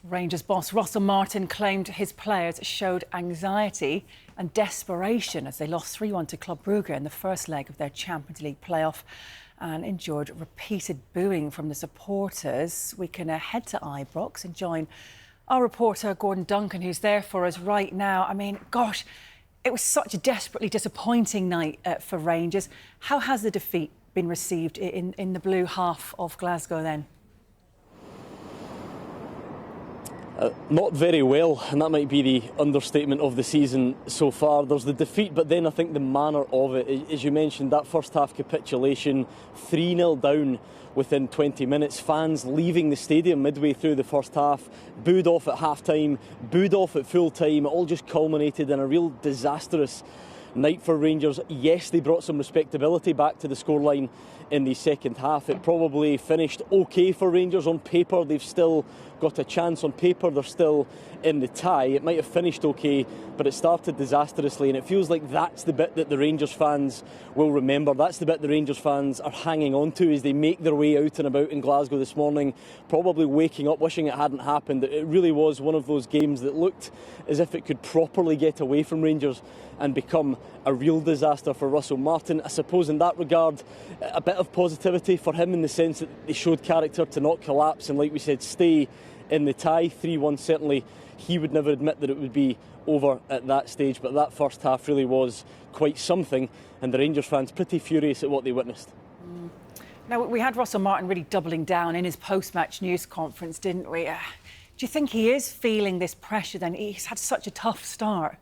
Rangers boss Russell Martin claimed his players showed anxiety and desperation as they lost 3-1 to Club Brugge in the first leg of their Champions League playoff and endured repeated booing from the supporters. We can head to Ibrox and join our reporter Gordon Duncan, who's there for us right now. I mean, gosh, it was such a desperately disappointing night for Rangers. How has the defeat been received in the blue half of Glasgow then? Not very well, and that might be the understatement of the season so far. There's the defeat, but then I think the manner of it, as you mentioned, that first half capitulation, 3-0 down within 20 minutes, fans leaving the stadium midway through the first half, booed off at half-time, booed off at full-time, it all just culminated in a real disastrous night for Rangers. Yes, they brought some respectability back to the scoreline in the second half. It probably finished okay for Rangers on paper. They've still got a chance on paper. They're still in the tie. It might have finished okay, but it started disastrously, and it feels like that's the bit that the Rangers fans will remember. That's the bit the Rangers fans are hanging on to as they make their way out and about in Glasgow this morning, probably waking up wishing it hadn't happened. It really was one of those games that looked as if it could properly get away from Rangers and become a real disaster for Russell Martin. I suppose in that regard, a bit of positivity for him in the sense that they showed character to not collapse and, like we said, stay in the tie. 3-1, certainly he would never admit that it would be over at that stage, but that first half really was quite something, and the Rangers fans pretty furious at what they witnessed. Now, we had Russell Martin really doubling down in his post-match news conference, didn't we? Do you think he is feeling this pressure then? He's had such a tough start.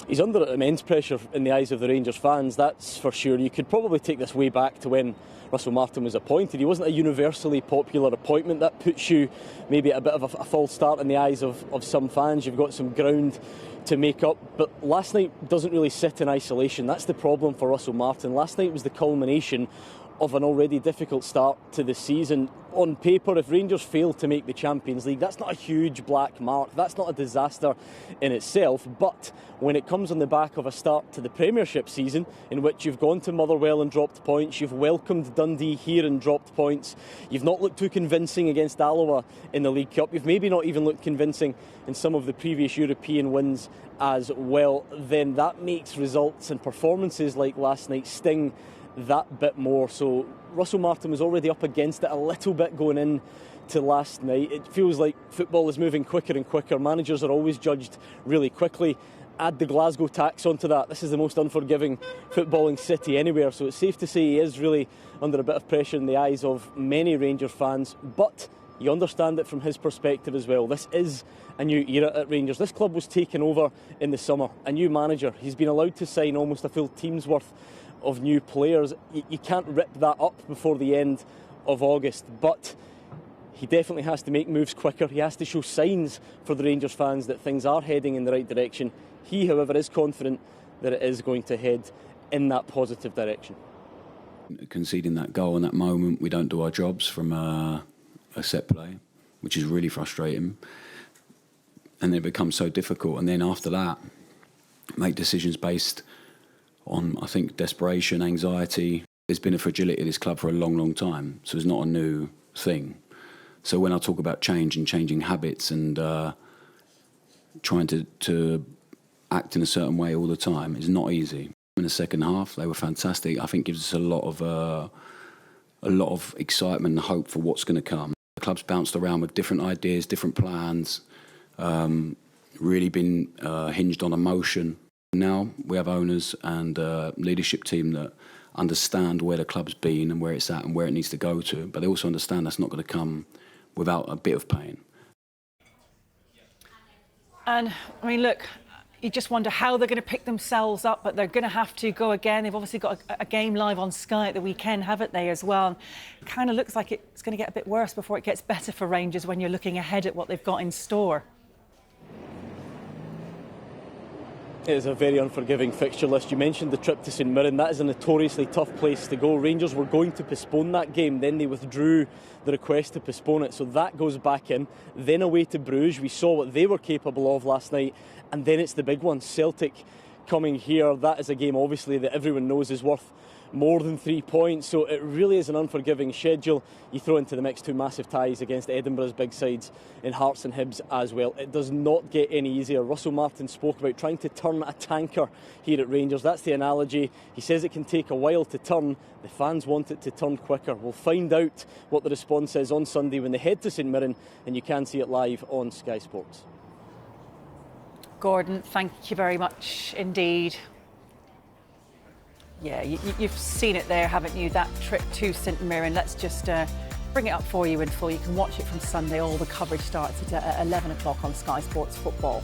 He's under immense pressure in the eyes of the Rangers fans, that's for sure. You could probably take this way back to when Russell Martin was appointed. He wasn't a universally popular appointment. That puts you maybe at a bit of a false start in the eyes of some fans. You've got some ground to make up, but last night doesn't really sit in isolation. That's the problem for Russell Martin. Last night was the culmination of an already difficult start to the season. On paper, if Rangers fail to make the Champions League, that's not a huge black mark, that's not a disaster in itself, but when it comes on the back of a start to the Premiership season, in which you've gone to Motherwell and dropped points, you've welcomed Dundee here and dropped points, you've not looked too convincing against Alloa in the League Cup, you've maybe not even looked convincing in some of the previous European wins as well, then that makes results and performances like last night sting that bit more. So Russell Martin was already up against it a little bit going in to last night. It feels like football is moving quicker and quicker. Managers are always judged really quickly. Add the Glasgow tax onto that. This is the most unforgiving footballing city anywhere, so it's safe to say he is really under a bit of pressure in the eyes of many Rangers fans, but you understand it from his perspective as well. This is a new era at Rangers. This club was taken over in the summer. A new manager. He's been allowed to sign almost a full team's worth of new players. You can't rip that up before the end of August, but he definitely has to make moves quicker. He has to show signs for the Rangers fans that things are heading in the right direction. He, however, is confident that it is going to head in that positive direction. Conceding that goal in that moment, we don't do our jobs from a set play, which is really frustrating, and it becomes so difficult. And then after that, make decisions based on, I think, desperation, anxiety. There's been a fragility of this club for a long, long time, so it's not a new thing. So when I talk about change and changing habits and trying to act in a certain way all the time, it's not easy. In the second half, they were fantastic. I think gives us a lot of excitement and hope for what's going to come. The club's bounced around with different ideas, different plans, really been hinged on emotion. Now we have owners and leadership team that understand where the club's been and where it's at and where it needs to go to, but they also understand that's not going to come without a bit of pain. And, I mean, look, you just wonder how they're going to pick themselves up, but they're going to have to go again. They've obviously got a game live on Sky at the weekend, haven't they, as well? It kind of looks like it's going to get a bit worse before it gets better for Rangers when you're looking ahead at what they've got in store. It is a very unforgiving fixture list. You mentioned the trip to St Mirren. That is a notoriously tough place to go. Rangers were going to postpone that game, then they withdrew the request to postpone it, so that goes back in. Then away to Bruges, we saw what they were capable of last night, and then it's the big one, Celtic coming here. That is a game obviously that everyone knows is worth more than 3 points. So it really is an unforgiving schedule. You throw into the mix two massive ties against Edinburgh's big sides in Hearts and Hibs as well. It does not get any easier. Russell Martin spoke about trying to turn a tanker here at Rangers. That's the analogy. He says it can take a while to turn. The fans want it to turn quicker. We'll find out what the response is on Sunday when they head to St Mirren, and you can see it live on Sky Sports. Gordon, thank you very much indeed. Yeah, you've seen it there, haven't you? That trip to St Mirren. Let's just bring it up for you in full. You can watch it from Sunday. All the coverage starts at 11 o'clock on Sky Sports Football.